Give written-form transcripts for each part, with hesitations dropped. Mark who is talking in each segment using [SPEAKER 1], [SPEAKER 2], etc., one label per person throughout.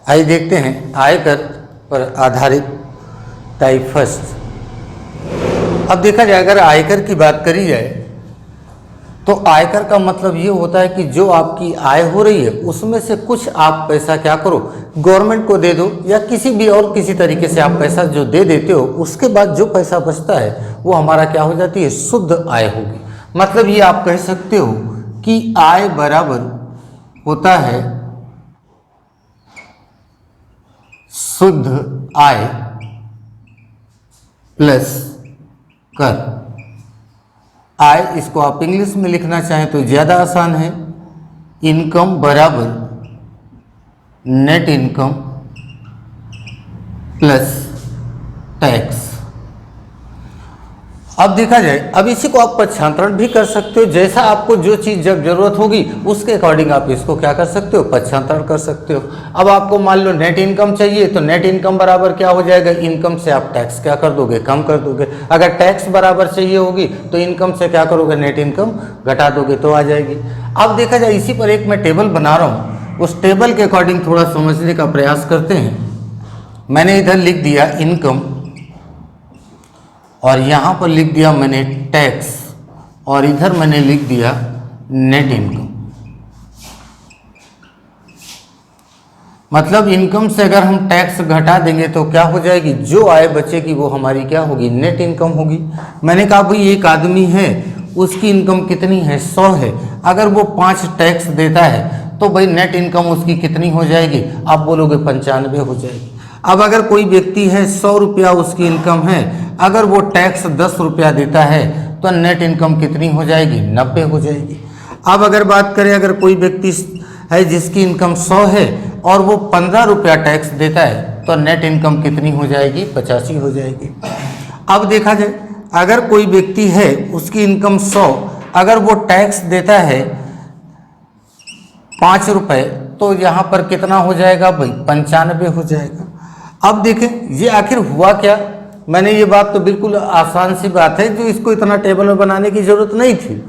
[SPEAKER 1] आइए देखते हैं आयकर पर आधारित टाइप फर्स्ट। अब देखा जाए अगर आयकर की बात करी जाए तो आयकर का मतलब ये होता है कि जो आपकी आय हो रही है उसमें से कुछ आप पैसा क्या करो, गवर्नमेंट को दे दो या किसी भी और किसी तरीके से आप पैसा जो दे देते हो, उसके बाद जो पैसा बचता है वो हमारा क्या हो जाती है, शुद्ध आय होगी। मतलब ये आप कह सकते हो कि आय बराबर होता है शुद्ध आय प्लस कर। आय इसको आप इंग्लिश में लिखना चाहें तो ज़्यादा आसान है, इनकम बराबर नेट इनकम प्लस टैक्स। अब देखा जाए, अब इसी को आप पक्षांतरण भी कर सकते हो, जैसा आपको जो चीज़ जब जरूरत होगी उसके अकॉर्डिंग आप इसको क्या कर सकते हो, पक्षांतरण कर सकते हो। अब आपको मान लो नेट इनकम चाहिए तो नेट इनकम बराबर क्या हो जाएगा, इनकम से आप टैक्स क्या कर दोगे, कम कर दोगे। अगर टैक्स बराबर चाहिए होगी तो इनकम से क्या करोगे, नेट इनकम घटा दोगे तो आ जाएगी। अब देखा जाए इसी पर एक मैं टेबल बना रहा हूँ, उस टेबल के अकॉर्डिंग थोड़ा समझने का प्रयास करते हैं। मैंने इधर लिख दिया इनकम और यहाँ पर लिख दिया मैंने टैक्स और इधर मैंने लिख दिया नेट इनकम। मतलब इनकम से अगर हम टैक्स घटा देंगे तो क्या हो जाएगी, जो आय बचेगी वो हमारी क्या होगी, नेट इनकम होगी। मैंने कहा भाई एक आदमी है उसकी इनकम कितनी है, 100 है, अगर वो 5 टैक्स देता है तो भाई नेट इनकम उसकी कितनी हो जाएगी, आप बोलोगे 95 हो जाएगी। अब अगर कोई व्यक्ति है 100 रुपया उसकी इनकम है, अगर वो टैक्स 10 रुपया देता है तो नेट इनकम कितनी हो जाएगी, 90 हो जाएगी। अब अगर बात करें, अगर कोई व्यक्ति है जिसकी इनकम 100 है और वो 15 रुपया टैक्स देता है तो नेट इनकम कितनी हो जाएगी, 85 हो जाएगी। अब देखा जाए अगर कोई व्यक्ति है उसकी इनकम 100, अगर वो टैक्स देता है 5 रुपये तो यहाँ पर कितना हो जाएगा भाई, 95 हो जाएगा। अब देखें ये आखिर हुआ क्या, मैंने ये बात तो बिल्कुल आसान सी बात है जो इसको इतना टेबल में बनाने की जरूरत नहीं थी,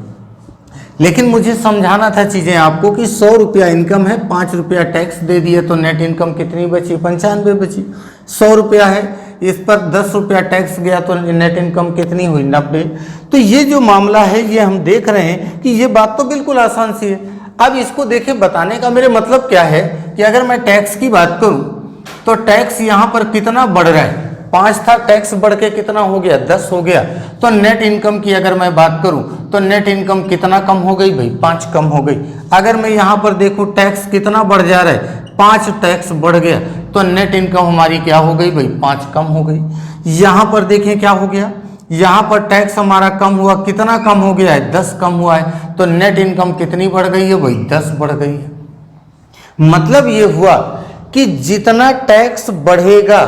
[SPEAKER 1] लेकिन मुझे समझाना था चीज़ें आपको कि 100 रुपया इनकम है, 5 रुपया टैक्स दे दिए तो नेट इनकम कितनी बची, 95 बची। 100 रुपया है, इस पर 10 रुपया टैक्स गया तो नेट इनकम कितनी हुई, 90। तो ये जो मामला है ये हम देख रहे हैं कि ये बात तो बिल्कुल आसान सी है। अब इसको देखें, बताने का मेरे मतलब क्या है कि अगर मैं टैक्स की बात करूँ तो टैक्स यहाँ पर कितना बढ़ रहा है, 5 था, टैक्स बढ़ के कितना हो गया, 10 हो गया। तो नेट इनकम की अगर मैं बात करूं तो नेट इनकम कितना कम हो गई भाई, 5 कम हो गई। अगर मैं यहाँ पर देखूं टैक्स कितना बढ़ जा रहा है, 5 टैक्स बढ़ गया तो नेट इनकम हमारी क्या हो गई भाई, 5 कम हो गई। यहाँ पर देखें क्या हो गया, यहाँ पर टैक्स हमारा कम हुआ, कितना कम हो गया है, 10 कम हुआ है, तो नेट इनकम कितनी बढ़ गई है भाई, 10 बढ़ गई है। मतलब ये हुआ कि जितना टैक्स बढ़ेगा,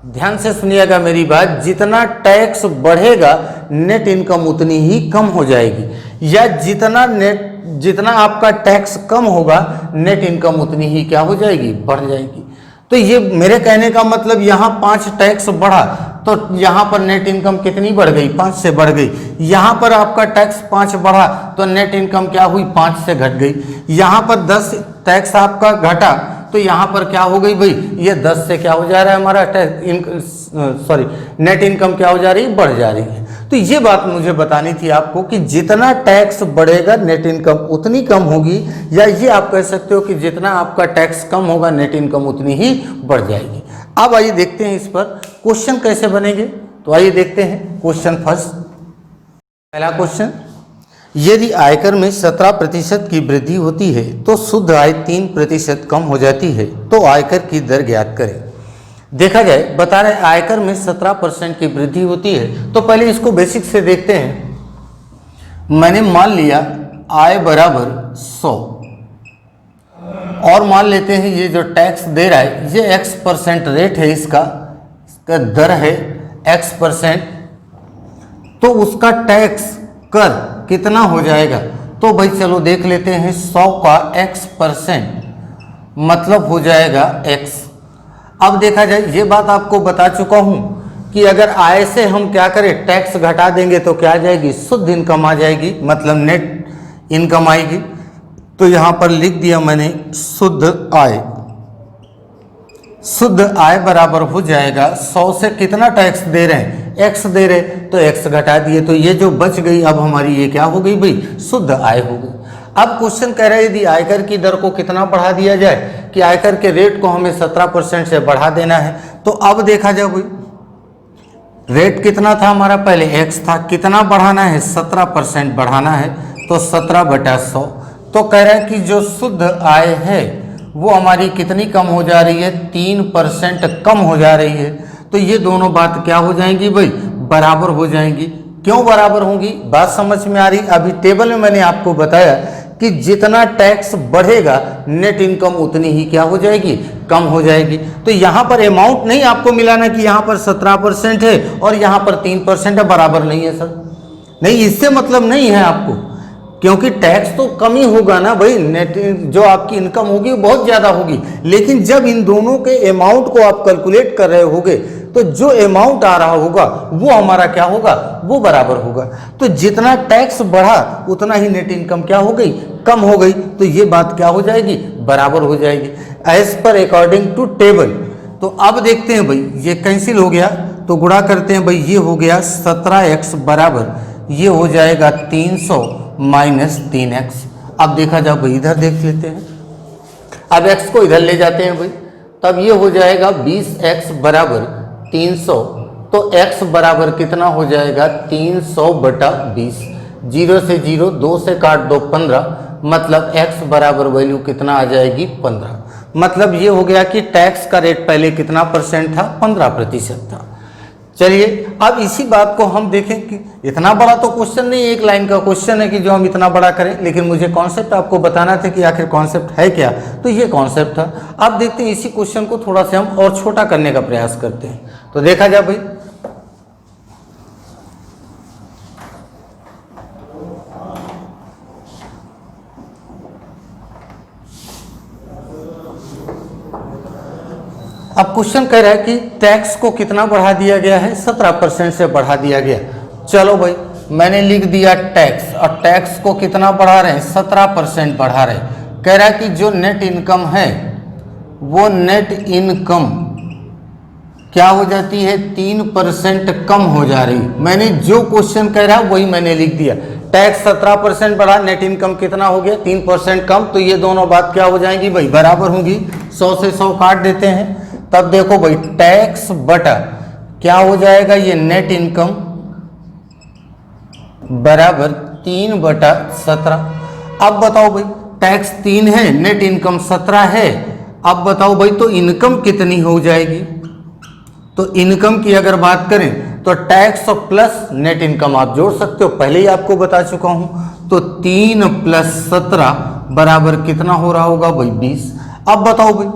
[SPEAKER 1] ध्यान से सुनिएगा मेरी बात, जितना टैक्स बढ़ेगा नेट इनकम उतनी ही कम हो जाएगी, या जितना आपका टैक्स कम होगा नेट इनकम उतनी ही क्या हो जाएगी, बढ़ जाएगी। तो ये मेरे कहने का मतलब यहाँ 5 टैक्स बढ़ा तो यहाँ पर नेट इनकम कितनी बढ़ गई, 5 से बढ़ गई। यहाँ पर आपका टैक्स 5 बढ़ा तो नेट इनकम क्या हुई, 5 से घट गई। यहाँ पर 10 टैक्स आपका घटा तो यहाँ पर क्या हो गई भाई, ये 10 से क्या हो जा रहा है हमारा नेट इनकम क्या हो जा रही है, बढ़ जा रही है। तो ये बात मुझे बतानी थी आपको कि जितना टैक्स बढ़ेगा नेट इनकम उतनी कम होगी, या ये आप कह सकते हो कि जितना आपका टैक्स कम होगा नेट इनकम उतनी ही बढ़ जाएगी। अब आइए देखते हैं इस पर क्वेश्चन कैसे बनेंगे। तो आइए देखते हैं क्वेश्चन फर्स्ट। पहला क्वेश्चन, यदि आयकर में 17% की वृद्धि होती है तो शुद्ध आय 3% कम हो जाती है, तो आयकर की दर ज्ञात करें। देखा जाए, बता रहे आयकर में 17% की वृद्धि होती है, तो पहले इसको बेसिक से देखते हैं। मैंने मान लिया आय बराबर 100 और मान लेते हैं ये जो टैक्स दे रहा है ये x% रेट है, इसका दर है x%, तो उसका टैक्स कर कितना हो जाएगा। तो भाई चलो देख लेते हैं, 100 का x% मतलब हो जाएगा x। अब देखा जाए, ये बात आपको बता चुका हूं कि अगर आय से हम क्या करें, टैक्स घटा देंगे तो क्या आ जाएगी, शुद्ध इनकम आ जाएगी, मतलब नेट इनकम आएगी। तो यहाँ पर लिख दिया मैंने शुद्ध आय। शुद्ध आय बराबर हो जाएगा 100 से कितना टैक्स दे रहे हैं, एक्स दे रहे, तो एक्स घटा दिए, तो ये जो बच गई अब हमारी ये क्या हो गई भाई, शुद्ध आय हो गई। अब क्वेश्चन कह रहा है यदि आयकर की दर को कितना बढ़ा दिया जाए, कि आयकर के रेट को हमें 17% से बढ़ा देना है। तो अब देखा जाए भाई, रेट कितना था हमारा, पहले एक्स था, कितना बढ़ाना है, 17% बढ़ाना है, तो 17/100। तो कह रहा है कि जो शुद्ध आय है वो हमारी कितनी कम हो जा रही है, 3% कम हो जा रही है। तो ये दोनों बात क्या हो जाएंगी भाई, बराबर हो जाएंगी। क्यों बराबर होंगी, बात समझ में आ रही। अभी टेबल में मैंने आपको बताया कि जितना टैक्स बढ़ेगा नेट इनकम उतनी ही क्या हो जाएगी, कम हो जाएगी। तो यहाँ पर अमाउंट नहीं आपको मिलाना कि यहाँ पर 17% है और यहाँ पर 3% है, बराबर नहीं है सर, नहीं, इससे मतलब नहीं है आपको, क्योंकि टैक्स तो कम ही होगा ना भाई, नेट जो आपकी इनकम होगी वो बहुत ज़्यादा होगी। लेकिन जब इन दोनों के अमाउंट को आप कैलकुलेट कर रहे होगे तो जो अमाउंट आ रहा होगा वो हमारा क्या होगा, वो बराबर होगा। तो जितना टैक्स बढ़ा उतना ही नेट इनकम क्या हो गई, कम हो गई। तो ये बात क्या हो जाएगी, बराबर हो जाएगी as per according to table. तो अब देखते हैं भाई, ये कैंसिल हो गया तो गुणा करते हैं भाई, ये हो गया 17x बराबर, ये हो जाएगा 300 माइनस 3x। अब देखा जाओ भाई, इधर देख लेते हैं, अब x को इधर ले जाते हैं भाई, तब ये हो जाएगा 20x बराबर 300। तो x बराबर कितना हो जाएगा, 300/20। 0 से 0, 2 से काट दो 15, मतलब x बराबर वैल्यू कितना आ जाएगी, 15। मतलब ये हो गया कि टैक्स का रेट पहले कितना परसेंट था, 15% था। चलिए अब इसी बात को हम देखें कि इतना बड़ा तो क्वेश्चन नहीं, एक लाइन का क्वेश्चन है कि जो हम इतना बड़ा करें, लेकिन मुझे कॉन्सेप्ट आपको बताना था कि आखिर कॉन्सेप्ट है क्या। तो ये कॉन्सेप्ट था। अब देखते हैं इसी क्वेश्चन को थोड़ा सा हम और छोटा करने का प्रयास करते हैं। तो देखा जाए भाई, अब क्वेश्चन कह रहा है कि टैक्स को कितना बढ़ा दिया गया है, 17% से बढ़ा दिया गया। चलो भाई, मैंने लिख दिया टैक्स, और टैक्स को कितना बढ़ा रहे हैं, 17% बढ़ा रहे हैं। कह रहा है कि जो नेट इनकम है वो नेट इनकम क्या हो जाती है, 3% कम हो जा रही। मैंने जो क्वेश्चन कह रहा है वही मैंने लिख दिया। टैक्स 17% बढ़ा, नेट इनकम कितना हो गया, 3% कम। तो ये दोनों बात क्या हो जाएंगी भाई, बराबर होंगी। 100 से 100 काट देते हैं, तब देखो भाई टैक्स बटा क्या हो जाएगा, ये नेट इनकम बराबर 3/17। अब बताओ भाई, टैक्स 3 है, नेट इनकम 17 है। अब बताओ भाई, तो इनकम कितनी हो जाएगी। तो इनकम की अगर बात करें तो टैक्स और प्लस नेट इनकम आप जोड़ सकते हो, पहले ही आपको बता चुका हूं। तो 3 + 17 बराबर कितना हो रहा होगा भाई, 20। अब बताओ भाई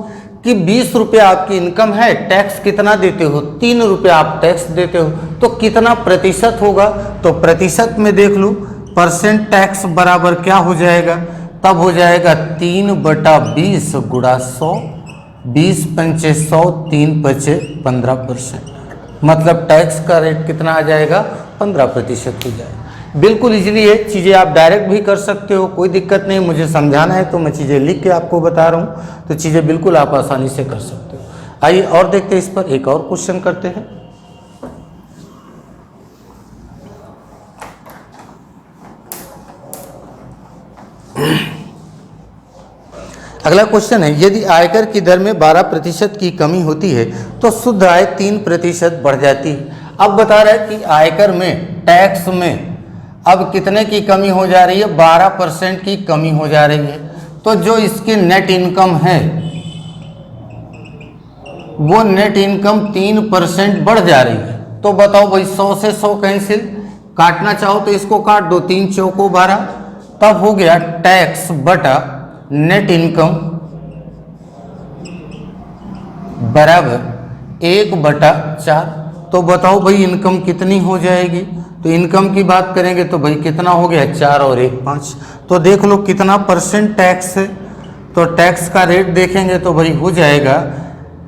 [SPEAKER 1] कि 20 रुपये आपकी इनकम है, टैक्स कितना देते हो, 3 रुपये आप टैक्स देते हो, तो कितना प्रतिशत होगा। तो प्रतिशत में देख लो, परसेंट टैक्स बराबर क्या हो जाएगा, तब हो जाएगा 3/20 गुणा 100, 20 पंचे 100, 3 पंचे 15%। मतलब टैक्स का रेट कितना आ जाएगा, 15% हो जाएगा। बिल्कुल इजीली है, चीज़ें आप डायरेक्ट भी कर सकते हो, कोई दिक्कत नहीं। मुझे समझाना है तो मैं चीज़ें लिख के आपको बता रहा हूँ, तो चीज़ें बिल्कुल आप आसानी से कर सकते हो। आइए और देखते हैं, इस पर एक और क्वेश्चन करते हैं। अगला क्वेश्चन है, यदि आयकर की दर में 12% की कमी होती है तो शुद्ध आय 3% बढ़ जाती है। अब बता रहा है कि आयकर में, टैक्स में अब कितने की कमी हो जा रही है, 12% की कमी हो जा रही है। तो जो इसकी नेट इनकम है वो नेट इनकम 3% बढ़ जा रही है। तो बताओ भाई, 100 से 100 कैंसिल, काटना चाहो तो इसको काट दो, 3 चौको 12, तब हो गया टैक्स बटा नेट इनकम बराबर 1/4। तो बताओ भाई इनकम कितनी हो जाएगी। तो इनकम की बात करेंगे तो भाई कितना हो गया, 4 और 1 5। तो देख लो कितना परसेंट टैक्स है। तो टैक्स का रेट देखेंगे तो भाई हो जाएगा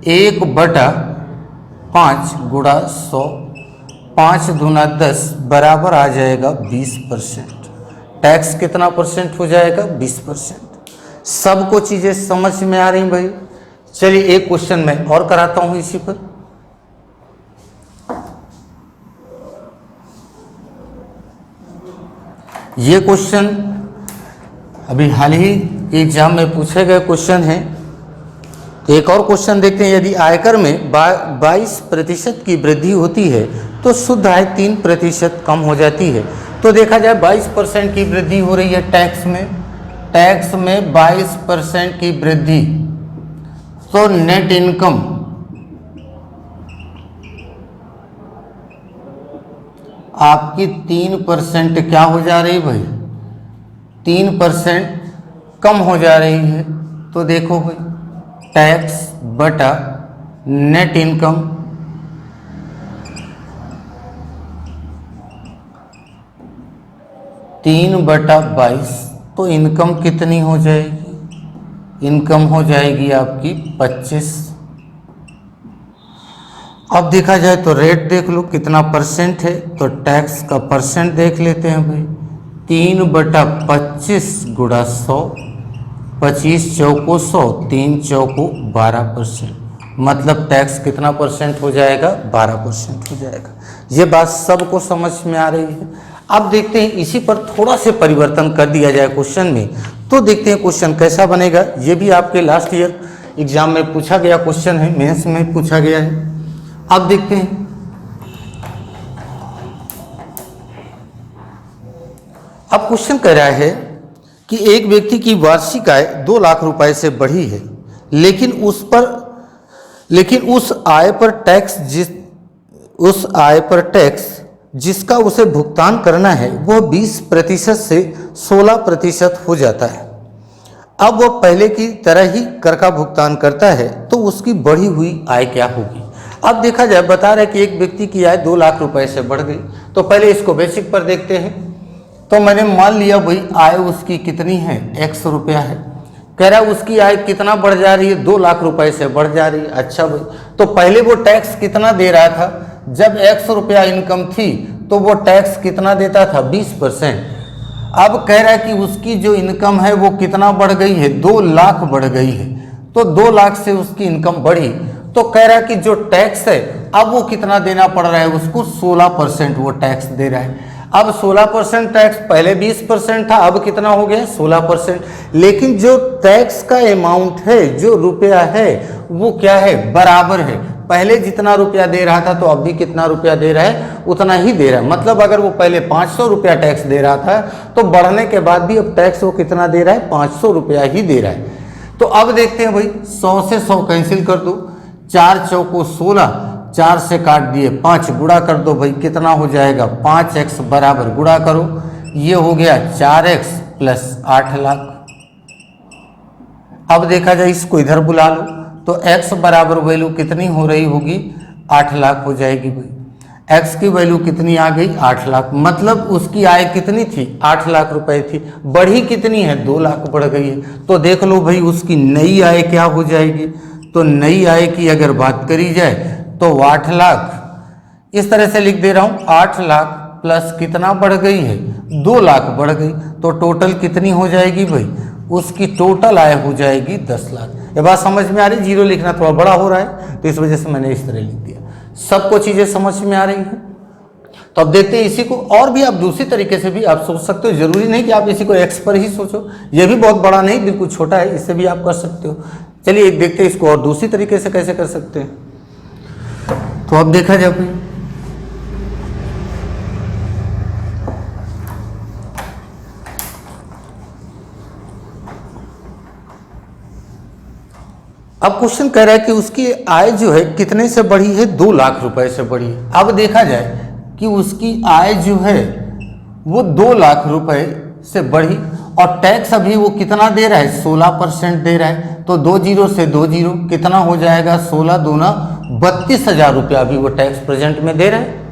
[SPEAKER 1] 1/5 गुणा 100, 5 दूना 10 बराबर आ जाएगा 20%। टैक्स कितना परसेंट हो जाएगा, 20%। सबको चीज़ें समझ में आ रही भाई। चलिए एक क्वेश्चन मैं और कराता हूं इसी पर। ये क्वेश्चन अभी हाल ही एग्जाम में पूछे गए क्वेश्चन है। एक और क्वेश्चन देखते हैं। यदि आयकर में 22% की वृद्धि होती है तो शुद्ध आय 3% कम हो जाती है। तो देखा जाए 22% की वृद्धि हो रही है टैक्स में 22% की वृद्धि, तो नेट इनकम आपकी 3% क्या हो जा रही भाई, 3% कम हो जा रही है। तो देखो भाई टैक्स बटा नेट इनकम, तीन बटा 22, तो इनकम कितनी हो जाएगी, इनकम हो जाएगी आपकी 25। अब देखा जाए तो रेट देख लो कितना परसेंट है, तो टैक्स का परसेंट देख लेते हैं भाई। 3/25 गुणा 100, 25 चौको 100, 3 चौको 12%, मतलब टैक्स कितना परसेंट हो जाएगा, 12% हो जाएगा। ये बात सबको समझ में आ रही है। अब देखते हैं इसी पर थोड़ा से परिवर्तन कर दिया जाए क्वेश्चन में, तो देखते हैं क्वेश्चन कैसा बनेगा। ये भी आपके लास्ट ईयर एग्जाम में पूछा गया क्वेश्चन है, मेंस में पूछा गया है। अब देखते हैं अब क्वेश्चन कह रहा है कि एक व्यक्ति की वार्षिक आय 2 लाख रुपए से बढ़ी है, लेकिन उस आय पर टैक्स जिसका उसे भुगतान करना है वह 20% से 16% हो जाता है। अब वह पहले की तरह ही कर का भुगतान करता है, तो उसकी बढ़ी हुई आय क्या होगी। अब देखा जाए बता रहा है कि एक व्यक्ति की आय 2 लाख रुपए से बढ़ गई। तो पहले इसको बेसिक पर देखते हैं। तो मैंने मान लिया भाई आय उसकी कितनी है, X रुपया है। कह रहा है उसकी आय कितना बढ़ जा रही है, 2 लाख रुपए से बढ़ जा रही है। अच्छा भाई, तो पहले वो टैक्स कितना दे रहा था, जब X रुपया इनकम थी तो वो टैक्स कितना देता था, 20%। अब कह रहा है कि उसकी जो इनकम है वो कितना बढ़ गई है, 2 लाख बढ़ गई है। तो 2 लाख से उसकी इनकम बढ़ी, तो कह रहा है कि जो टैक्स है अब वो कितना देना पड़ रहा है उसको, 16% वो टैक्स दे रहा है। अब 16% टैक्स, पहले 20% था, अब कितना हो गया, 16%। लेकिन जो टैक्स का अमाउंट है, जो रुपया है, वो क्या है, बराबर है। पहले जितना रुपया दे रहा था तो अब भी कितना रुपया दे रहा है, उतना ही दे रहा है। मतलब अगर वो पहले 500 रुपया टैक्स दे रहा था तो बढ़ने के बाद भी अब टैक्स वो कितना दे रहा है, 500 रुपया ही दे रहा है। तो अब देखते हैं भाई, 100 से 100 कैंसिल कर दो, 4 चौको 16, 4 से काट दिए 5, गुणा कर दो भाई, कितना हो जाएगा, 5x बराबर, गुणा करो, ये हो गया 4x प्लस 8 लाख। अब देखा जाए इसको इधर बुला लो, तो x बराबर वैल्यू कितनी हो रही होगी, 8 लाख हो जाएगी भाई। x की वैल्यू कितनी आ गई, 8 लाख। मतलब उसकी आय कितनी थी, 8 लाख रुपए थी, बढ़ी कितनी है, 2 लाख बढ़ गई है। तो देख लो भाई उसकी नई आय क्या हो जाएगी। तो नई आय की अगर बात करी जाए तो 8 लाख, इस तरह से लिख दे रहा हूं, 8 लाख प्लस कितना बढ़ गई है, 2 लाख बढ़ गई। तो टोटल कितनी हो जाएगी भाई, उसकी टोटल आय हो जाएगी 10 लाख। ये बात समझ में आ रही, जीरो लिखना थोड़ा बड़ा हो रहा है तो इस वजह से मैंने इस तरह लिख दिया। सबको चीजें समझ में आ रही हैं। तो अब देखते हैं इसी को, और भी आप दूसरी तरीके से भी आप सोच सकते हो। जरूरी नहीं कि आप इसी को एक्स पर ही सोचो, ये भी बहुत बड़ा नहीं, बिल्कुल छोटा है, इससे भी आप कर सकते हो। चलिए एक देखते हैं इसको और दूसरी तरीके से कैसे कर सकते हैं। तो अब देखा जाए, अब क्वेश्चन कह रहा है कि उसकी आय जो है कितने से बढ़ी है, 2 लाख रुपए से बढ़ी है। अब देखा जाए कि उसकी आय जो है वो 2 लाख रुपए से बढ़ी और टैक्स अभी वो कितना दे रहा है, 16% दे रहा है। तो 2 जीरो से 2 जीरो कितना हो जाएगा, 16 दूना 32,000 रुपया अभी वो टैक्स प्रेजेंट में दे रहा है।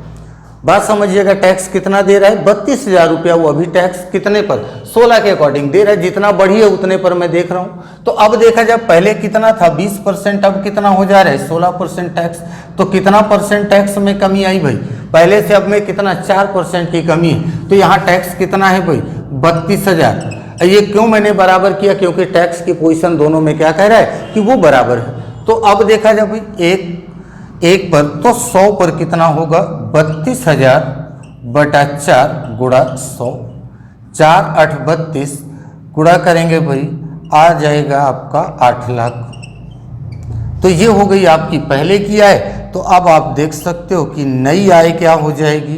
[SPEAKER 1] बात समझिएगा, टैक्स कितना दे रहा है, 32,000 रुपया वो अभी टैक्स कितने पर, 16 के अकॉर्डिंग दे रहा है। जितना बढ़ी है उतने पर मैं देख रहा हूँ। तो अब देखा जाए पहले कितना था, 20%, अब कितना हो जा रहा है, 16% टैक्स। तो कितना परसेंट टैक्स में कमी आई भाई, पहले से अब में कितना, 4% की कमी है। तो यहाँ टैक्स कितना है भाई, 32,000। ये क्यों मैंने बराबर किया, क्योंकि टैक्स की पोजीशन दोनों में क्या कह रहा है कि वो बराबर है। तो अब देखा जाए भाई एक पर, तो 100 पर कितना होगा 32,000 बटा 4 गुणा 100, 4 8 32 गुणा करेंगे भाई आ जाएगा आपका 8 लाख। तो ये हो गई आपकी पहले की आय। तो अब आप देख सकते हो कि नई आय क्या हो जाएगी,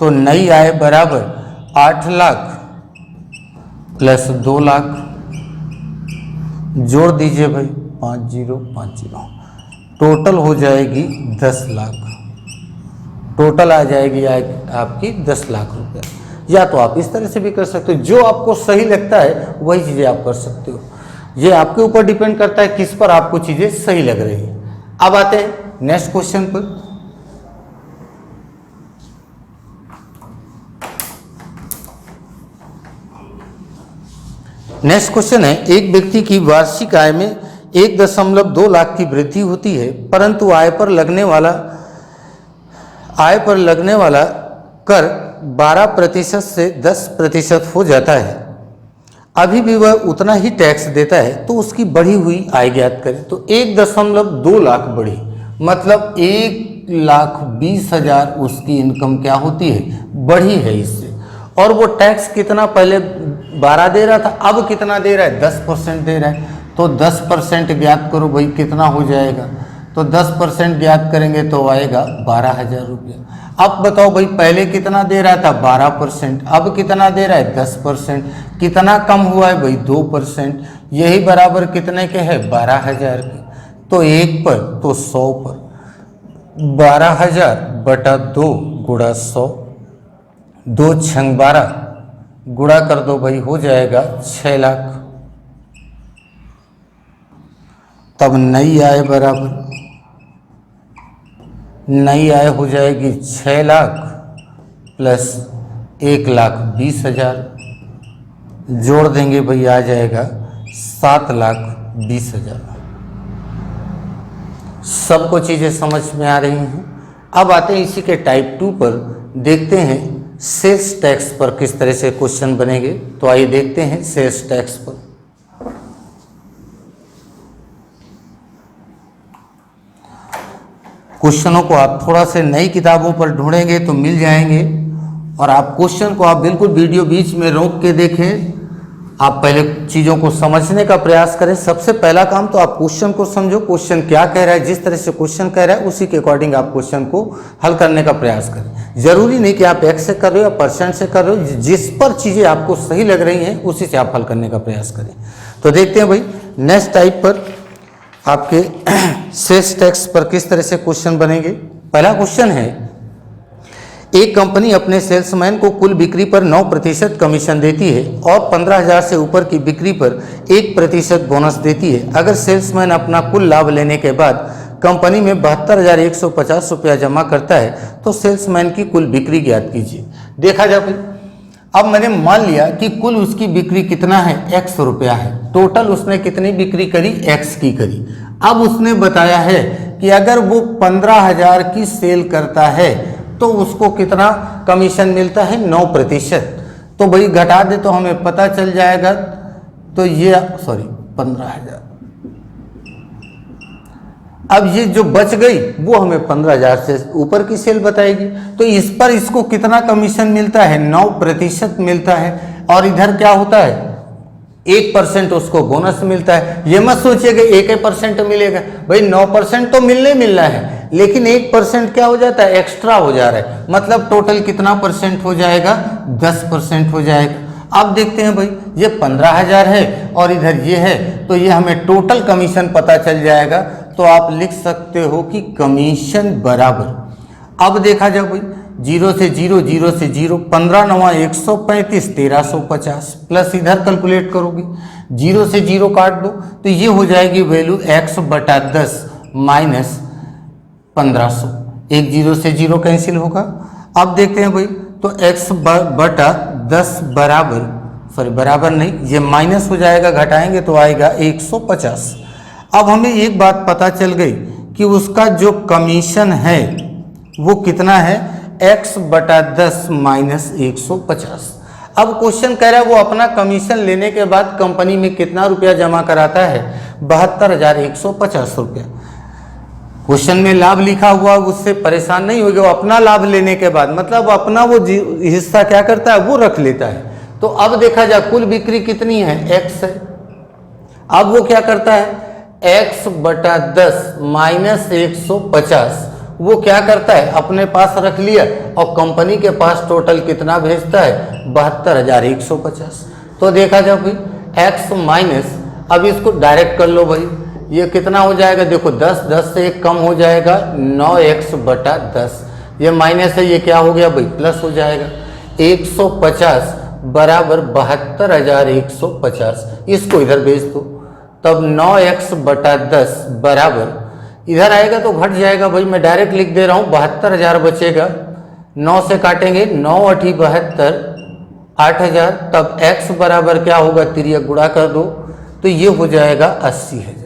[SPEAKER 1] तो नई आय बराबर 8 लाख प्लस 2 लाख, जोड़ दीजिए भाई 5050, टोटल हो जाएगी 10 लाख। टोटल आ जाएगी आय आपकी 10 लाख रुपया। या तो आप इस तरह से भी कर सकते हो, जो आपको सही लगता है वही चीज़ें आप कर सकते हो। ये आपके ऊपर डिपेंड करता है किस पर आपको चीज़ें सही लग रही है। अब आते हैं नेक्स्ट क्वेश्चन पर। नेक्स्ट क्वेश्चन है, एक व्यक्ति की वार्षिक आय में 1.2 लाख की वृद्धि होती है, परंतु आय पर लगने वाला कर 12% से 10% हो जाता है। अभी भी वह उतना ही टैक्स देता है, तो उसकी बढ़ी हुई आय ज्ञात करें। तो 1.2 लाख बढ़ी, मतलब 1,20,000 उसकी इनकम क्या होती है, बढ़ी है इससे। और वो टैक्स कितना, पहले 12 दे रहा था, अब कितना दे रहा है 10% दे रहा है। तो 10% ज्ञात करो भाई कितना हो जाएगा, तो 10% ज्ञात करेंगे तो आएगा 12,000 रुपया। अब बताओ भाई पहले कितना दे रहा था 12%, अब कितना दे रहा है 10%, कितना कम हुआ है भाई 2%। यही बराबर कितने के है 12,000 के। तो 1 पर तो 100 पर 12,000 बटा 2 गुणा 100, 2 छंग 12 गुणा कर दो भाई हो जाएगा 6 लाख। तब नई आय बराबर, नई आय हो जाएगी 6 लाख प्लस 1,20,000, जोड़ देंगे भाई आ जाएगा 7,20,000। सबको चीज़ें समझ में आ रही हैं। अब आते हैं इसी के टाइप 2 पर, देखते हैं सेल्स टैक्स पर किस तरह से क्वेश्चन बनेंगे। तो आइए देखते हैं सेल्स टैक्स पर। क्वेश्चनों को आप थोड़ा से नई किताबों पर ढूंढेंगे तो मिल जाएंगे, और आप क्वेश्चन को आप बिल्कुल वीडियो बीच में रोक के देखें। आप पहले चीज़ों को समझने का प्रयास करें। सबसे पहला काम तो आप क्वेश्चन को समझो, क्वेश्चन क्या कह रहा है, जिस तरह से क्वेश्चन कह रहा है उसी के अकॉर्डिंग आप क्वेश्चन को हल करने का प्रयास करें। जरूरी नहीं कि आप एक्स से कर रहे हो या परसेंट से कर रहे हो, जिस पर चीज़ें आपको सही लग रही हैं उसी से आप हल करने का प्रयास करें। तो देखते हैं भाई नेक्स्ट टाइप पर आपके सेल्स टैक्स पर किस तरह से क्वेश्चन बनेंगे। पहला क्वेश्चन है, एक कंपनी अपने सेल्समैन को कुल बिक्री पर 9% कमीशन देती है और 15,000 से ऊपर की बिक्री पर 1% बोनस देती है। अगर सेल्समैन अपना कुल लाभ लेने के बाद कंपनी में 72,150 रुपया जमा करता है तो सेल्समैन की कुल बिक्री ज्ञात कीजिए। देखा जाए, अब मैंने मान लिया कि कुल उसकी बिक्री कितना है, x रुपया है। टोटल उसने कितनी बिक्री करी, x की करी। अब उसने बताया है कि अगर वो 15,000 की सेल करता है तो उसको कितना कमीशन मिलता है, 9%। तो भाई घटा दे तो हमें पता चल जाएगा। तो ये 15,000, अब ये जो बच गई वो हमें 15,000 से ऊपर की सेल बताएगी। तो इस पर इसको कितना कमीशन मिलता है, 9% मिलता है। और इधर क्या होता है, 1% उसको बोनस मिलता है। ये मत सोचिएगा 1% मिलेगा, भाई 9% तो मिलना है, लेकिन 1% क्या हो जाता है, एक्स्ट्रा हो जा रहा है। मतलब टोटल कितना परसेंट हो जाएगा, 10% हो जाएगा। अब देखते हैं भाई ये 15,000 है और इधर ये है, तो ये हमें टोटल कमीशन पता चल जाएगा। तो आप लिख सकते हो कि कमीशन बराबर, अब देखा जाए भाई 0 से 0, 0 से 0, 15 9 135, 1350 प्लस इधर कैलकुलेट करोगे 0 से 0 काट दो तो ये हो जाएगी वैल्यू x बटा 10 माइनस 1500। एक 0 से 0 कैंसिल होगा। अब देखते हैं भाई तो x बटा 10 बराबर नहीं, ये माइनस हो जाएगा, घटाएंगे तो आएगा 150। अब हमें एक बात पता चल गई कि उसका जो कमीशन है वो कितना है, x बटा 10 माइनस 150। अब क्वेश्चन कह रहा है वो अपना कमीशन लेने के बाद कंपनी में कितना रुपया जमा कराता है, 72,150 रुपया। क्वेश्चन में लाभ लिखा हुआ उससे परेशान नहीं होगा, वो अपना लाभ लेने के बाद मतलब अपना वो हिस्सा क्या करता है वो रख लेता है। तो अब देखा जाए कुल बिक्री कितनी है, x है। अब वो क्या करता है, x बटा 10 माइनस 150 वो क्या करता है अपने पास रख लिया और कंपनी के पास टोटल कितना भेजता है 72,150। तो देखा जाए भाई x माइनस, अब इसको डायरेक्ट कर लो भाई, ये कितना हो जाएगा, देखो 10 से एक कम हो जाएगा 9x बटा 10, ये माइनस है, ये क्या हो गया भाई प्लस हो जाएगा 150 बराबर 72,150, इसको इधर भेज दो। तब 9x बटा 10 बराबर इधर आएगा तो घट जाएगा भाई, मैं डायरेक्ट लिख दे रहा हूँ 72,000 बचेगा, 9 से काटेंगे 9 × 72 8,000, तब x बराबर क्या होगा, तिर्यक गुणा कर दो तो ये हो जाएगा 80,000।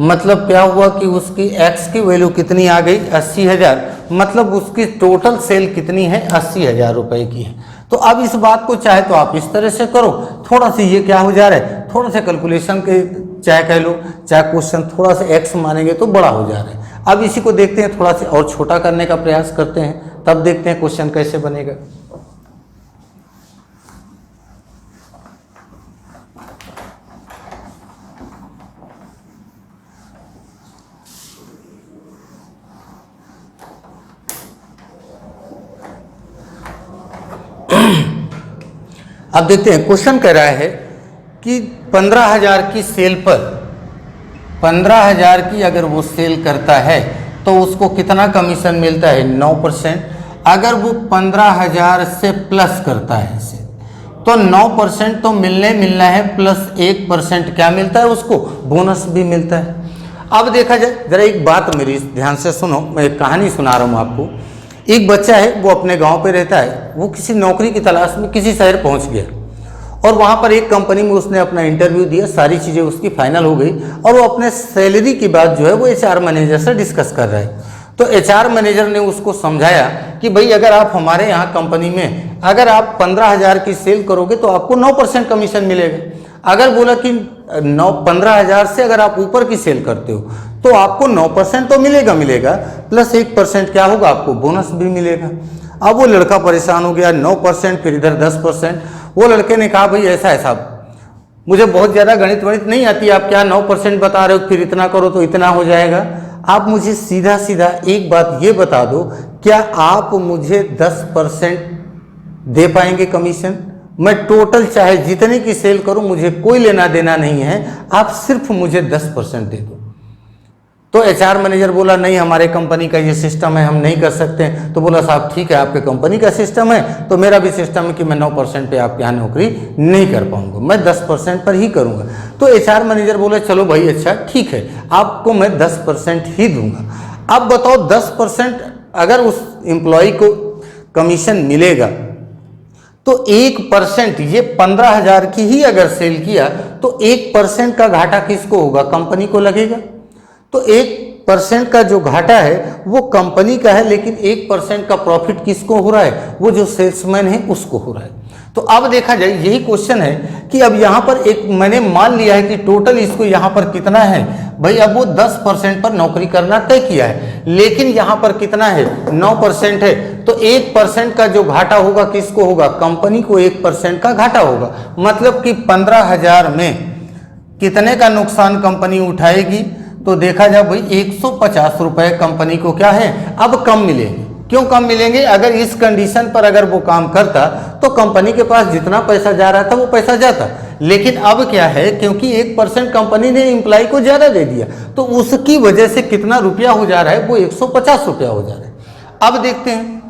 [SPEAKER 1] मतलब क्या हुआ कि उसकी x की वैल्यू कितनी आ गई 80,000, मतलब उसकी टोटल सेल कितनी है 80,000 रुपए की है। तो अब इस बात को चाहे तो आप इस तरह से करो, थोड़ा सा ये क्या हो जा रहा है, थोड़ा सा कैलकुलेशन के चाहे कह लो चाहे क्वेश्चन थोड़ा सा x मानेंगे तो बड़ा हो जा रहा है। अब इसी को देखते हैं, थोड़ा सा और छोटा करने का प्रयास करते हैं, तब देखते हैं क्वेश्चन कैसे बनेगा। अब देखते हैं क्वेश्चन कह रहा है कि 15,000 की सेल पर 15,000 की अगर वो सेल करता है तो उसको कितना कमीशन मिलता है 9%। अगर वो 15,000 से प्लस करता है सेल तो 9% तो मिलना है, प्लस 1% क्या मिलता है उसको, बोनस भी मिलता है। अब देखा जाए, जरा एक बात मेरी ध्यान से सुनो, मैं एक कहानी सुना रहा हूँ आपको। एक बच्चा है वो अपने गांव पे रहता है, वो किसी नौकरी की तलाश में किसी शहर पहुंच गया और वहां पर एक कंपनी में उसने अपना इंटरव्यू दिया, सारी चीज़ें उसकी फाइनल हो गई और वो अपने सैलरी की बात जो है वो HR मैनेजर से डिस्कस कर रहा है। तो HR मैनेजर ने उसको समझाया कि भाई अगर आप हमारे यहाँ कंपनी में अगर आप 15,000 की सेल करोगे तो आपको 9% कमीशन मिलेगा। अगर बोला कि 15,000 से अगर आप ऊपर की सेल करते हो तो आपको 9% तो मिलेगा प्लस 1% क्या होगा, आपको बोनस भी मिलेगा। अब वो लड़का परेशान हो गया, 9% फिर इधर 10%। वो लड़के ने कहा भाई ऐसा है साहब, मुझे बहुत ज़्यादा गणित नहीं आती, आप क्या 9% बता रहे हो, फिर इतना करो तो इतना हो जाएगा। आप मुझे सीधा सीधा एक बात ये बता दो, क्या आप मुझे 10% दे पाएंगे कमीशन? मैं टोटल चाहे जितने की सेल करूं मुझे कोई लेना देना नहीं है, आप सिर्फ मुझे 10% दे दो। तो HR मैनेजर बोला नहीं, हमारे कंपनी का ये सिस्टम है, हम नहीं कर सकते। तो बोला साहब ठीक है, आपके कंपनी का सिस्टम है तो मेरा भी सिस्टम है कि मैं 9% पे आपके यहाँ नौकरी नहीं कर पाऊंगा, मैं 10% पर ही करूंगा। तो HR मैनेजर बोला चलो भाई अच्छा ठीक है, आपको मैं 10% ही दूंगा। अब बताओ 10% अगर उस एम्प्लॉय को कमीशन मिलेगा तो 1%, ये 15,000 की ही अगर सेल किया तो 1% का घाटा किसको होगा, कंपनी को लगेगा। तो 1% का जो घाटा है वो कंपनी का है, लेकिन 1% का प्रॉफिट किसको हो रहा है, वो जो सेल्समैन है उसको हो रहा है। तो अब देखा जाए यही क्वेश्चन है कि अब यहाँ पर एक मैंने मान लिया है कि टोटल इसको यहाँ पर कितना है भाई, अब वो 10% पर नौकरी करना तय किया है, लेकिन यहाँ पर कितना है 9% है। तो 1% का जो घाटा होगा किसको होगा, कंपनी को 1% का घाटा होगा। मतलब कि 15,000 में कितने का नुकसान कंपनी उठाएगी, तो देखा जाए भाई 150 रुपए कंपनी को क्या है अब कम मिलेंगे। क्यों कम मिलेंगे, अगर इस कंडीशन पर अगर वो काम करता तो कंपनी के पास जितना पैसा जा रहा था वो पैसा जाता, लेकिन अब क्या है क्योंकि 1% कंपनी ने एम्प्लॉय को ज़्यादा दे दिया तो उसकी वजह से कितना रुपया हो जा रहा है, वो 150 रुपया हो जा रहा है। अब देखते हैं,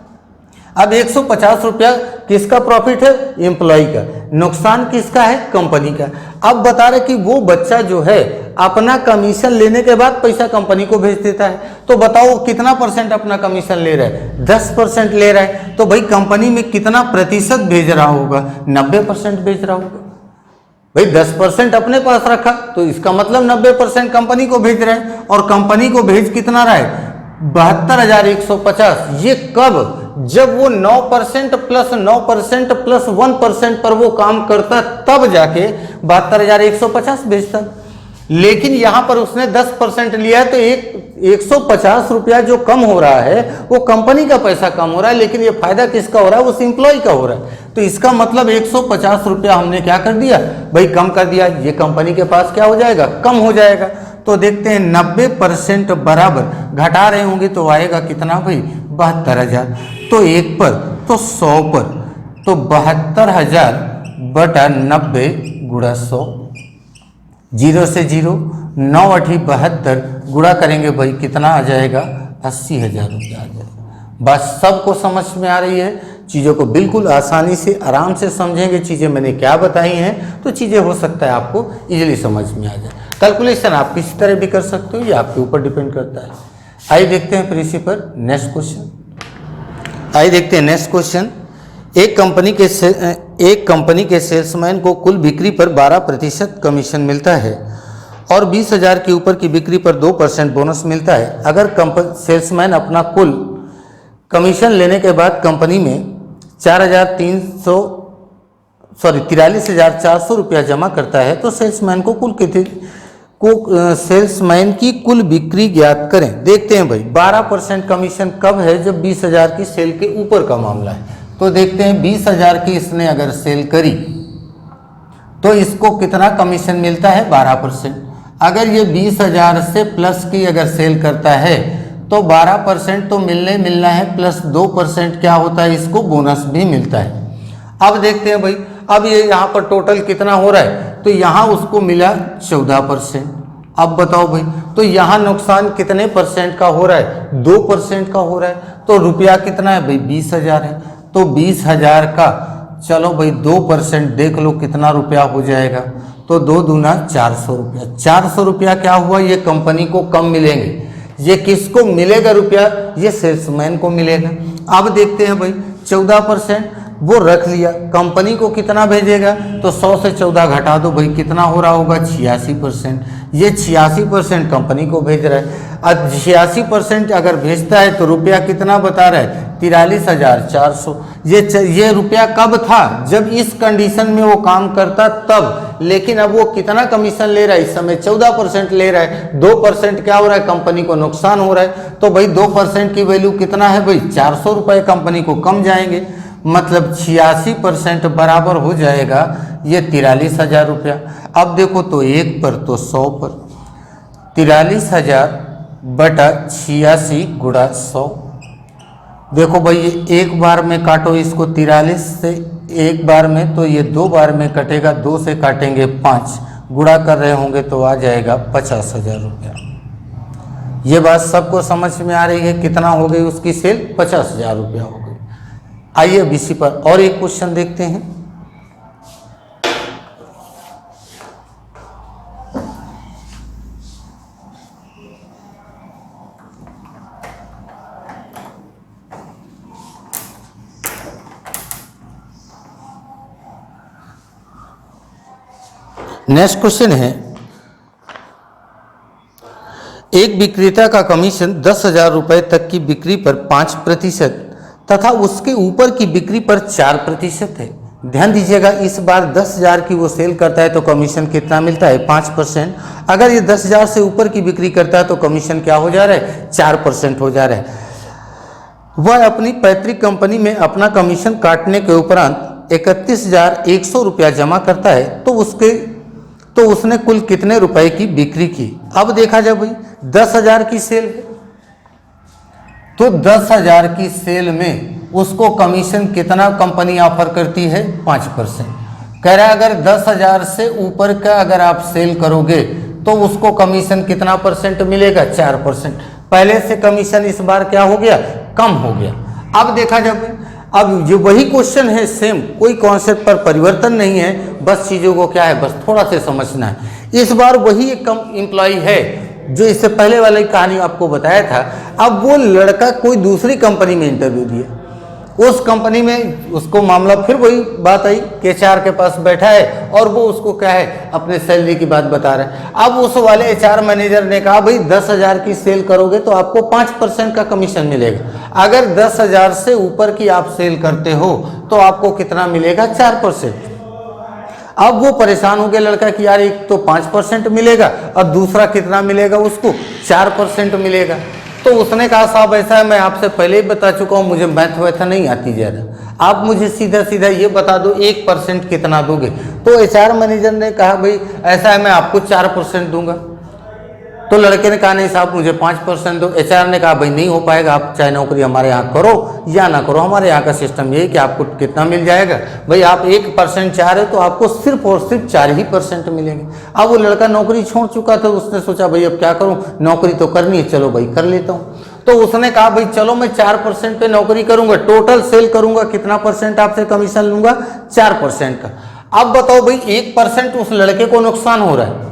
[SPEAKER 1] अब 150 रुपया किसका प्रॉफिट है, एम्प्लॉय का, नुकसान किसका है, कंपनी का। अब बता रहे कि वो बच्चा जो है अपना कमीशन लेने के बाद पैसा कंपनी को भेज देता है, तो बताओ कितना % अपना कमीशन ले रहा है, 10% ले रहा है। तो भाई कंपनी में कितना प्रतिशत भेज रहा होगा, 90% भेज रहा होगा। भाई 10% अपने पास रखा तो इसका मतलब 90% कंपनी को भेज रहा है, और कंपनी को भेज कितना रहा है 72,150। ये कब, जब वो 9% प्लस 9% प्लस 1% पर वो काम करता तब जाके 72,150 भेजता। लेकिन यहां पर उसने 10% लिया है, तो 150 रुपया जो कम हो रहा है वो कंपनी का पैसा कम हो रहा है, लेकिन ये फायदा किसका हो रहा है, उस एम्प्लॉय का हो रहा है। तो इसका मतलब 150 रुपया हमने क्या कर दिया भाई, कम कर दिया। ये कंपनी के पास क्या हो जाएगा, कम हो जाएगा। तो देखते हैं 90% बराबर घटा रहे होंगे तो आएगा कितना भाई, 72,000। तो 1 पर तो 100 पर, तो 72,000 बटा 90 गुणा 100, 0 से 0, 9 8 72 गुणा करेंगे भाई कितना आ जाएगा, 80,000 रुपया आ जाएगा। बस सबको समझ में आ रही है, चीज़ों को बिल्कुल आसानी से आराम से समझेंगे। चीज़ें मैंने क्या बताई हैं तो चीज़ें हो सकता है आपको इजीली समझ में आ जाए। कैलकुलेशन आप किसी तरह भी कर सकते हो, ये आपके ऊपर डिपेंड करता है। आइए देखते हैं फिर इसी पर नेक्स्ट क्वेश्चन। आइए देखते हैं नेक्स्ट क्वेश्चन। एक कंपनी के सेल्समैन को कुल बिक्री पर 12% कमीशन मिलता है और 20,000 के ऊपर की बिक्री पर 2% बोनस मिलता है। अगर सेल्समैन अपना कुल कमीशन लेने के बाद कंपनी में 43,400 रुपया जमा करता है तो सेल्समैन की कुल बिक्री ज्ञात करें। देखते हैं भाई 12% कमीशन कब है, जब 20,000 की सेल के ऊपर का मामला है। तो देखते हैं 20,000 की इसने अगर सेल करी तो इसको कितना कमीशन मिलता है, 12%। अगर ये 20,000 से प्लस की अगर सेल करता है तो 12% तो मिलना है, प्लस 2% क्या होता है, इसको बोनस भी मिलता है। अब देखते हैं भाई, अब ये यहाँ पर टोटल कितना हो रहा है, तो यहाँ उसको मिला 14%। अब बताओ भाई, तो यहाँ नुकसान कितने परसेंट का हो रहा है, 2% का हो रहा है। तो रुपया कितना है भाई, 20,000 है। तो 20,000 का चलो भाई 2% देख लो कितना रुपया हो जाएगा, तो 2 दूना 400 रुपया। 400 रुपया क्या हुआ, ये कंपनी को कम मिलेंगे। ये किसको मिलेगा रुपया, ये सेल्समैन को मिलेगा। अब देखते हैं भाई 14% वो रख लिया, कंपनी को कितना भेजेगा, तो 100 से 14 घटा दो भाई, कितना हो रहा होगा, 86%। ये 86% कंपनी को भेज रहा है। अब 86% अगर भेजता है तो रुपया कितना बता रहा है, 43,400। ये रुपया कब था, जब इस कंडीशन में वो काम करता तब। लेकिन अब वो कितना कमीशन ले रहा है, इस समय 14% ले रहा है। 2% क्या हो रहा है, कंपनी को नुकसान हो रहा है। तो भाई 2% की वैल्यू कितना है भाई, 400 रुपये कंपनी को कम जाएंगे। मतलब 86% बराबर हो जाएगा ये 43,000 रुपया। अब देखो तो 1 पर तो 100 पर, 43,000 बटा 86 गुणा 100। देखो भाई ये एक बार में काटो इसको, 43 से एक बार में, तो ये 2 बार में कटेगा, 2 से काटेंगे 5, गुणा कर रहे होंगे तो आ जाएगा 50,000 रुपया। ये बात सबको समझ में आ रही है, कितना हो गई उसकी सेल, 50,000 रुपया हो गई। आइए अब इसी पर और एक क्वेश्चन देखते हैं। नेक्स्ट क्वेश्चन है, एक विक्रेता का कमीशन 10,000 रुपये तक की बिक्री पर 5% तथा उसके ऊपर की बिक्री पर 4% है। ध्यान दीजिएगा, इस बार 10,000 की वो सेल करता है तो कमीशन कितना मिलता है, 5%। अगर ये 10,000 से ऊपर की बिक्री करता है तो कमीशन क्या हो जा रहा है, 4% हो जा रहा है। वह अपनी पैतृक कंपनी में अपना कमीशन काटने के उपरांत 31,100 रुपया जमा करता है तो उसने कुल कितने रुपए की बिक्री की। अब देखा जाए भाई 10,000 की सेल है तो 10,000 की सेल में उसको कमीशन कितना कंपनी ऑफर करती है, 5%। कह रहा है अगर 10,000 से ऊपर का अगर आप सेल करोगे तो उसको कमीशन कितना परसेंट मिलेगा, 4%। पहले से कमीशन इस बार क्या हो गया, कम हो गया। अब देखा जाए, अब जो वही क्वेश्चन है सेम, कोई कॉन्सेप्ट पर परिवर्तन नहीं है, बस चीज़ों को क्या है, बस थोड़ा से समझना है। इस बार वही एक एम्प्लॉय है जो इससे पहले वाली कहानी आपको बताया था। अब वो लड़का कोई दूसरी कंपनी में इंटरव्यू दिया, उस कंपनी में उसको मामला फिर वही बात आई कि HR के पास बैठा है और वो उसको क्या है, अपने सैलरी की बात बता रहा है। अब उस वाले HR मैनेजर ने कहा भाई 10,000 की सेल करोगे तो आपको 5% का कमीशन मिलेगा, अगर 10,000 से ऊपर की आप सेल करते हो तो आपको कितना मिलेगा, 4%। अब वो परेशान हो गया लड़का कि यार एक तो 5% मिलेगा और दूसरा कितना मिलेगा उसको 4% मिलेगा। तो उसने कहा साहब ऐसा है, मैं आपसे पहले ही बता चुका हूँ, मुझे मैथ वैथ नहीं आती ज़्यादा, आप मुझे सीधा सीधा ये बता दो 1% कितना दोगे। तो HR मैनेजर ने कहा भाई ऐसा है, मैं आपको 4% दूंगा। तो लड़के ने कहा नहीं साहब मुझे 5% दो। HR ने कहा भाई नहीं हो पाएगा, आप चाहे नौकरी हमारे यहाँ करो या ना करो, हमारे यहाँ का सिस्टम ये है कि आपको कितना मिल जाएगा भाई, आप 1% चाह रहे हो तो आपको सिर्फ और सिर्फ 4% मिलेंगे। अब वो लड़का नौकरी छोड़ चुका था, उसने सोचा भाई अब क्या करूँ, नौकरी तो करनी है, चलो भाई कर लेता हूँ। तो उसने कहा भाई चलो मैं 4% पे नौकरी करूंगा, टोटल सेल करूंगा, कितना परसेंट आपसे कमीशन लूंगा, 4% का। अब बताओ भाई 1% उस लड़के को नुकसान हो रहा है,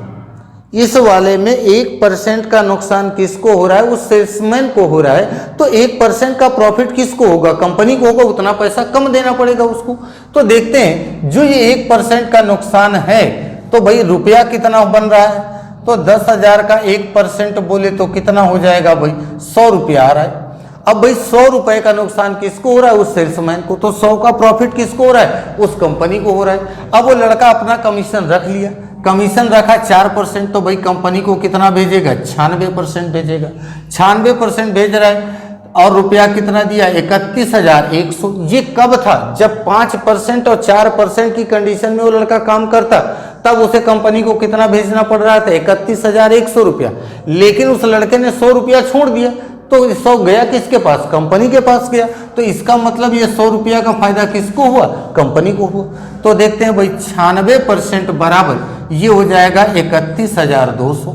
[SPEAKER 1] इस वाले में 1% का नुकसान किसको हो रहा है, उस सेल्समैन को हो रहा है। तो 1% का प्रॉफिट किसको होगा, कंपनी को होगा, उतना पैसा कम देना पड़ेगा उसको। तो देखते हैं जो ये 1% का नुकसान है, तो भाई रुपया कितना बन रहा है, तो 10,000 का 1% बोले तो कितना हो जाएगा भाई, 100 रुपया आ रहा है। अब भाई 100 रुपए का नुकसान किसको हो रहा है, उस सेल्समैन को। तो 100 का प्रॉफिट किसको हो रहा है, उस कंपनी को हो रहा है। अब वो लड़का अपना कमीशन रख लिया, कमीशन रखा 4%, तो भाई कंपनी को कितना भेजेगा, 96% भेजेगा। 96% भेज रहा है और रुपया कितना दिया, 31,100। ये कब था, जब 5% और 4% की कंडीशन में वो लड़का काम करता, तब उसे कंपनी को कितना भेजना पड़ रहा था, 31,100 रुपया। लेकिन उस लड़के ने 100 रुपया छोड़ दिया, तो 100 गया किसके पास, कंपनी के पास गया। तो इसका मतलब ये 100 रुपया का फायदा किसको हुआ, कंपनी को हुआ। तो देखते हैं भाई 96% बराबर ये हो जाएगा 31,200।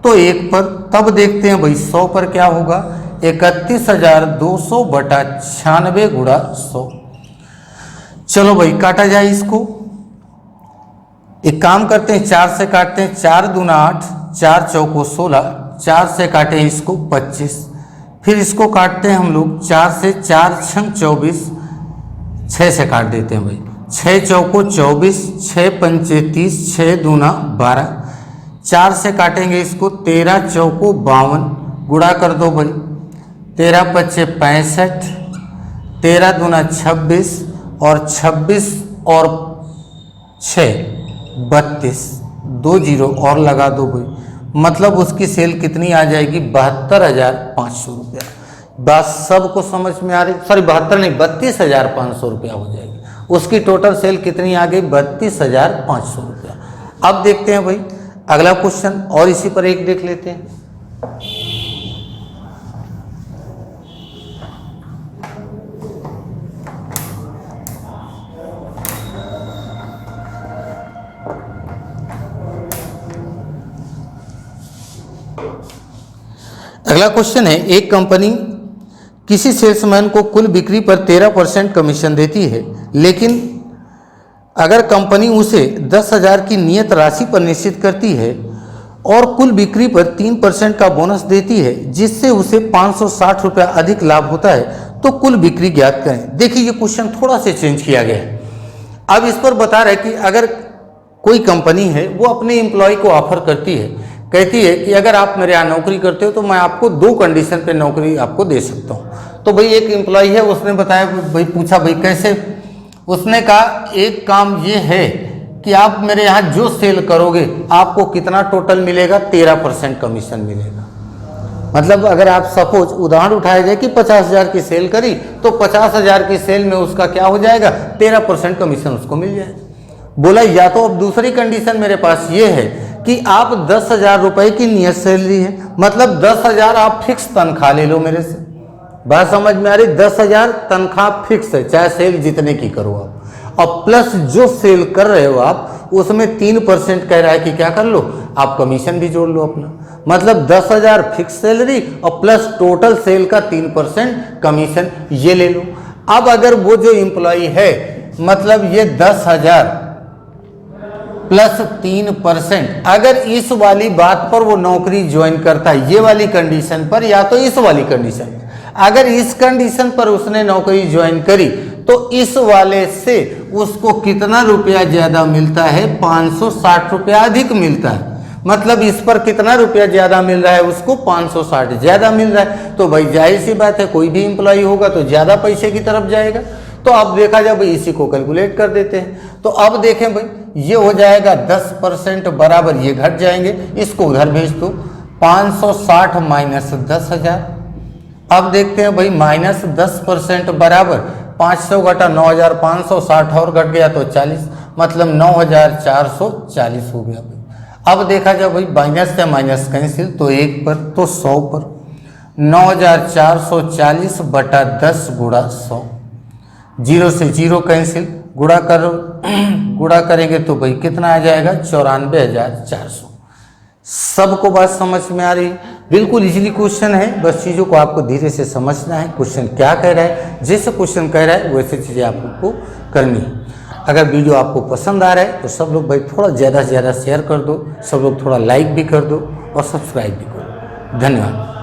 [SPEAKER 1] तो 1 पर, तब देखते हैं भाई 100 पर क्या होगा, 31,200 बटा 96 गुणा 100। चलो भाई काटा जाए इसको। एक काम करते हैं, 4 से काटते हैं, 4 दूना 8, 4 चौको 16, 4 से काटे इसको 25, फिर इसको काटते हैं हम लोग 4 से, 4 छंग 24, 6 से काट देते हैं भाई, 6 चौको 24, 6 पंचे 30, 6 दूना 12, 4 से काटेंगे इसको 13 चौको 52, गुणा कर दो भाई, 13 पच्चे 65, 13 दूना 26 और 26 और 6 32, 2 जीरो और लगा दो भाई, मतलब उसकी सेल कितनी आ जाएगी, 72,500 रुपया। बात सबको समझ में आ रही, सॉरी 72 नहीं, 32,500 रुपया हो जाएगी। उसकी टोटल सेल कितनी आ गई, 32,500 रुपया। अब देखते हैं भाई अगला क्वेश्चन, और इसी पर एक देख लेते हैं। अगला क्वेश्चन है, एक कंपनी किसी सेल्समैन को कुल बिक्री पर 13% कमीशन देती है, लेकिन अगर कंपनी उसे 10,000 की नियत राशि पर निश्चित करती है और कुल बिक्री पर 3% का बोनस देती है, जिससे उसे 560 रुपया अधिक लाभ होता है, तो कुल बिक्री ज्ञात करें। देखिए ये क्वेश्चन थोड़ा सा चेंज किया गया है। अब इस पर बता रहे कि अगर कोई कंपनी है वो अपने एम्प्लॉय को ऑफर करती है, कहती है कि अगर आप मेरे यहाँ नौकरी करते हो तो मैं आपको 2 कंडीशन पे नौकरी आपको दे सकता हूँ। तो भाई एक एम्प्लॉय है, उसने बताया भाई, पूछा भाई कैसे, उसने कहा एक काम ये है कि आप मेरे यहाँ जो सेल करोगे आपको कितना टोटल मिलेगा, 13% कमीशन मिलेगा। मतलब अगर आप सपोज उदाहरण उठाया जाए कि 50,000 की सेल करी, तो 50,000 की सेल में उसका क्या हो जाएगा, 13% कमीशन उसको मिल जाएगा। बोला या तो अब दूसरी कंडीशन मेरे पास ये है कि आप 10,000 रुपए की नियत सैलरी है, मतलब 10,000 आप फिक्स तनख्वाह ले लो मेरे से। बात समझ में आ रही, 10,000 तनख्वाह फिक्स है, चाहे सेल जितने की करो आप, और प्लस जो सेल कर रहे हो आप उसमें 3% कह रहा है कि क्या कर लो, आप कमीशन भी जोड़ लो अपना। मतलब 10,000 फिक्स सैलरी और प्लस टोटल सेल का 3% कमीशन, ये ले लो। अब अगर वो जो एम्प्लॉय है, मतलब ये 10,000 प्लस 3%, अगर इस वाली बात पर वो नौकरी ज्वाइन करता है, ये वाली कंडीशन पर या तो इस वाली कंडीशन पर, अगर इस कंडीशन पर उसने नौकरी ज्वाइन करी तो इस वाले से उसको कितना रुपया ज्यादा मिलता है, 560 रुपया अधिक मिलता है। मतलब इस पर कितना रुपया ज्यादा मिल रहा है, उसको 560 ज्यादा मिल रहा है। तो भाई जाहिर सी बात है कोई भी एम्प्लॉय होगा तो ज्यादा पैसे की तरफ जाएगा। तो अब देखा जाए भाई इसी को कैलकुलेट कर देते हैं। तो अब देखें भाई ये हो जाएगा 10% बराबर, ये घट जाएंगे, इसको उधर भेज दो। 560 माइनस 10,000। अब देखते हैं भाई -10% बराबर 500 घटा 9,560 और घट गया तो 40, मतलब 9,440 हो गया भाई। अब देखा जाए भाई माइनस से माइनस कैंसिल, तो 1 पर तो 100 पर 9,440 बटा 10 गुणा 100, 0 से 0 कैंसिल, गुणा करो, गुणा करेंगे तो भाई कितना आ जाएगा 94,400। सबको बात समझ में आ रही है? बिल्कुल इजीली क्वेश्चन है, बस चीज़ों को आपको धीरे से समझना है। क्वेश्चन क्या कह रहा है, जैसे क्वेश्चन कह रहा है वैसे चीज़ें आपको करनी है। अगर वीडियो आपको पसंद आ रहा है तो सब लोग भाई थोड़ा ज़्यादा से ज़्यादा शेयर कर दो, सब लोग थोड़ा लाइक भी कर दो और सब्सक्राइब भी करो। धन्यवाद।